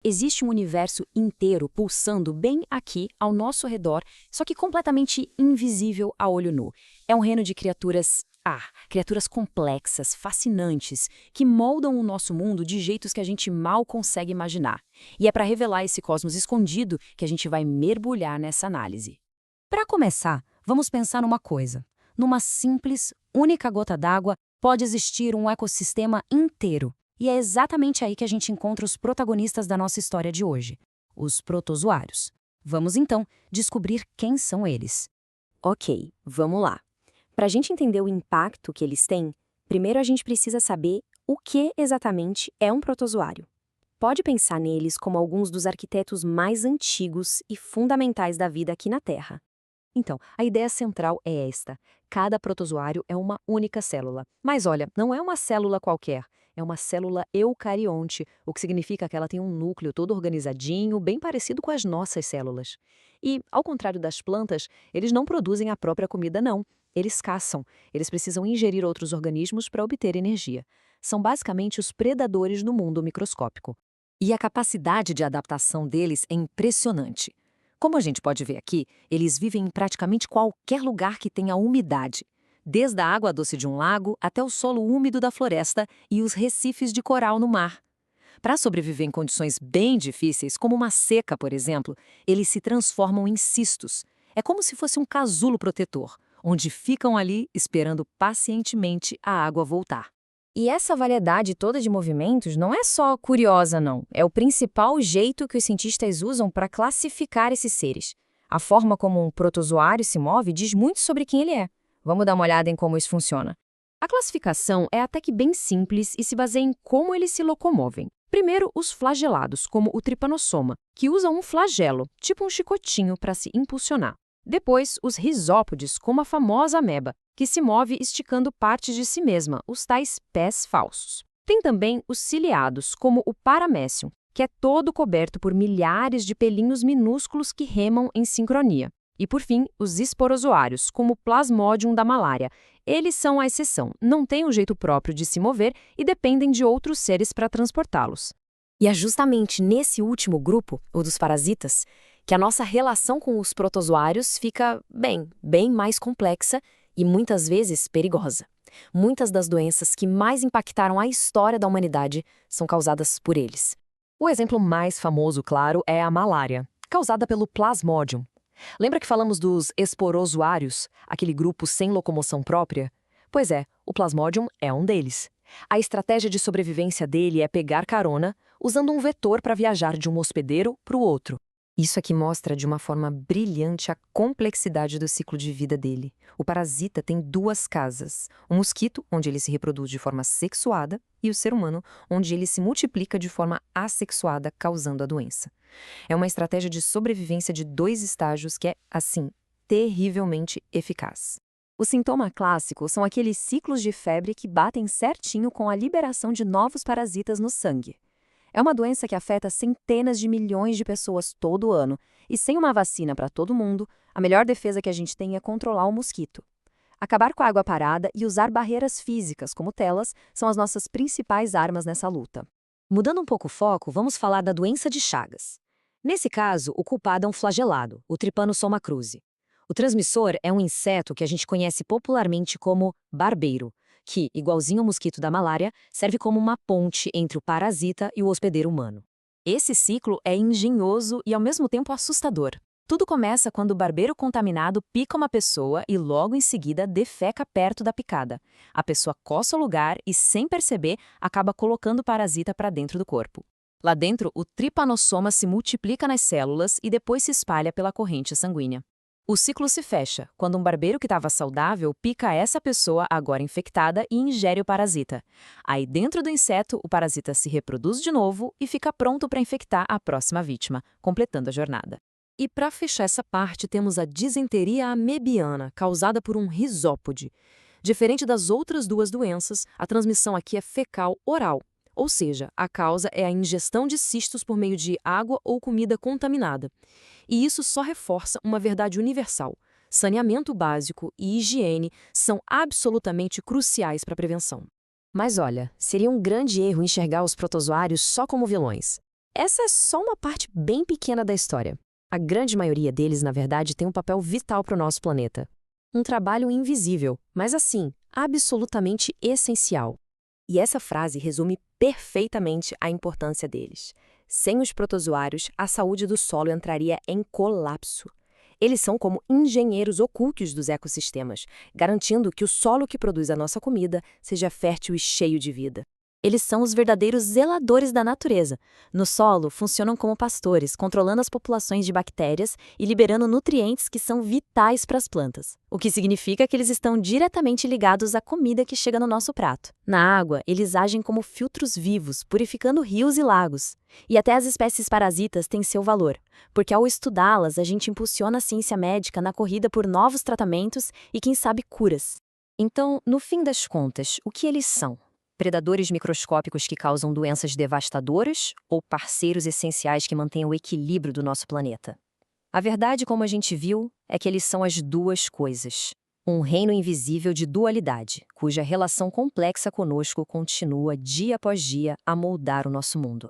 Existe um universo inteiro pulsando bem aqui, ao nosso redor, só que completamente invisível a olho nu. É um reino de criaturas complexas, fascinantes, que moldam o nosso mundo de jeitos que a gente mal consegue imaginar. E é para revelar esse cosmos escondido que a gente vai mergulhar nessa análise. Para começar, vamos pensar numa coisa. Numa simples, única gota d'água pode existir um ecossistema inteiro. E é exatamente aí que a gente encontra os protagonistas da nossa história de hoje, os protozoários. Vamos então descobrir quem são eles. Ok, vamos lá. Para a gente entender o impacto que eles têm, primeiro a gente precisa saber o que exatamente é um protozoário. Pode pensar neles como alguns dos arquitetos mais antigos e fundamentais da vida aqui na Terra. Então, a ideia central é esta. Cada protozoário é uma única célula. Mas olha, não é uma célula qualquer. É uma célula eucarionte, o que significa que ela tem um núcleo todo organizadinho, bem parecido com as nossas células. E, ao contrário das plantas, eles não produzem a própria comida, não. Eles caçam. Eles precisam ingerir outros organismos para obter energia. São basicamente os predadores do mundo microscópico. E a capacidade de adaptação deles é impressionante. Como a gente pode ver aqui, eles vivem em praticamente qualquer lugar que tenha umidade, desde a água doce de um lago até o solo úmido da floresta e os recifes de coral no mar. Para sobreviver em condições bem difíceis, como uma seca, por exemplo, eles se transformam em cistos. É como se fosse um casulo protetor, onde ficam ali esperando pacientemente a água voltar. E essa variedade toda de movimentos não é só curiosa, não. É o principal jeito que os cientistas usam para classificar esses seres. A forma como um protozoário se move diz muito sobre quem ele é. Vamos dar uma olhada em como isso funciona. A classificação é até que bem simples e se baseia em como eles se locomovem. Primeiro, os flagelados, como o tripanossoma, que usa um flagelo, tipo um chicotinho, para se impulsionar. Depois, os risópodes, como a famosa ameba, que se move esticando partes de si mesma, os tais pés falsos. Tem também os ciliados, como o paramécium, que é todo coberto por milhares de pelinhos minúsculos que remam em sincronia. E, por fim, os esporozoários, como o plasmodium da malária. Eles são a exceção, não têm um jeito próprio de se mover e dependem de outros seres para transportá-los. E é justamente nesse último grupo, o dos parasitas, que a nossa relação com os protozoários fica, bem mais complexa e muitas vezes perigosa. Muitas das doenças que mais impactaram a história da humanidade são causadas por eles. O exemplo mais famoso, claro, é a malária, causada pelo plasmodium. Lembra que falamos dos esporozoários, aquele grupo sem locomoção própria? Pois é, o plasmodium é um deles. A estratégia de sobrevivência dele é pegar carona, usando um vetor para viajar de um hospedeiro para o outro. Isso aqui mostra de uma forma brilhante a complexidade do ciclo de vida dele. O parasita tem duas casas: o mosquito, onde ele se reproduz de forma sexuada, e o ser humano, onde ele se multiplica de forma assexuada, causando a doença. É uma estratégia de sobrevivência de dois estágios que é, assim, terrivelmente eficaz. O sintoma clássico são aqueles ciclos de febre que batem certinho com a liberação de novos parasitas no sangue. É uma doença que afeta centenas de milhões de pessoas todo ano, e sem uma vacina para todo mundo, a melhor defesa que a gente tem é controlar o mosquito. Acabar com a água parada e usar barreiras físicas, como telas, são as nossas principais armas nessa luta. Mudando um pouco o foco, vamos falar da doença de Chagas. Nesse caso, o culpado é um flagelado, o Trypanosoma cruzi. O transmissor é um inseto que a gente conhece popularmente como barbeiro, que, igualzinho ao mosquito da malária, serve como uma ponte entre o parasita e o hospedeiro humano. Esse ciclo é engenhoso e ao mesmo tempo assustador. Tudo começa quando o barbeiro contaminado pica uma pessoa e logo em seguida defeca perto da picada. A pessoa coça o lugar e, sem perceber, acaba colocando o parasita para dentro do corpo. Lá dentro, o tripanossoma se multiplica nas células e depois se espalha pela corrente sanguínea. O ciclo se fecha quando um barbeiro que estava saudável pica essa pessoa agora infectada e ingere o parasita. Aí dentro do inseto, o parasita se reproduz de novo e fica pronto para infectar a próxima vítima, completando a jornada. E para fechar essa parte, temos a disenteria amebiana, causada por um risópode. Diferente das outras duas doenças, a transmissão aqui é fecal-oral. Ou seja, a causa é a ingestão de cistos por meio de água ou comida contaminada. E isso só reforça uma verdade universal: saneamento básico e higiene são absolutamente cruciais para a prevenção. Mas olha, seria um grande erro enxergar os protozoários só como vilões. essa é só uma parte bem pequena da história. A grande maioria deles, na verdade, tem um papel vital para o nosso planeta. Um trabalho invisível, mas assim, absolutamente essencial. E essa frase resume perfeitamente a importância deles. Sem os protozoários, a saúde do solo entraria em colapso. Eles são como engenheiros ocultos dos ecossistemas, garantindo que o solo que produz a nossa comida seja fértil e cheio de vida. Eles são os verdadeiros zeladores da natureza. No solo, funcionam como pastores, controlando as populações de bactérias e liberando nutrientes que são vitais para as plantas. O que significa que eles estão diretamente ligados à comida que chega no nosso prato. Na água, eles agem como filtros vivos, purificando rios e lagos. E até as espécies parasitas têm seu valor, porque ao estudá-las, a gente impulsiona a ciência médica na corrida por novos tratamentos e, quem sabe, curas. Então, no fim das contas, o que eles são? Predadores microscópicos que causam doenças devastadoras ou parceiros essenciais que mantêm o equilíbrio do nosso planeta? A verdade, como a gente viu, é que eles são as duas coisas. Um reino invisível de dualidade, cuja relação complexa conosco continua dia após dia a moldar o nosso mundo.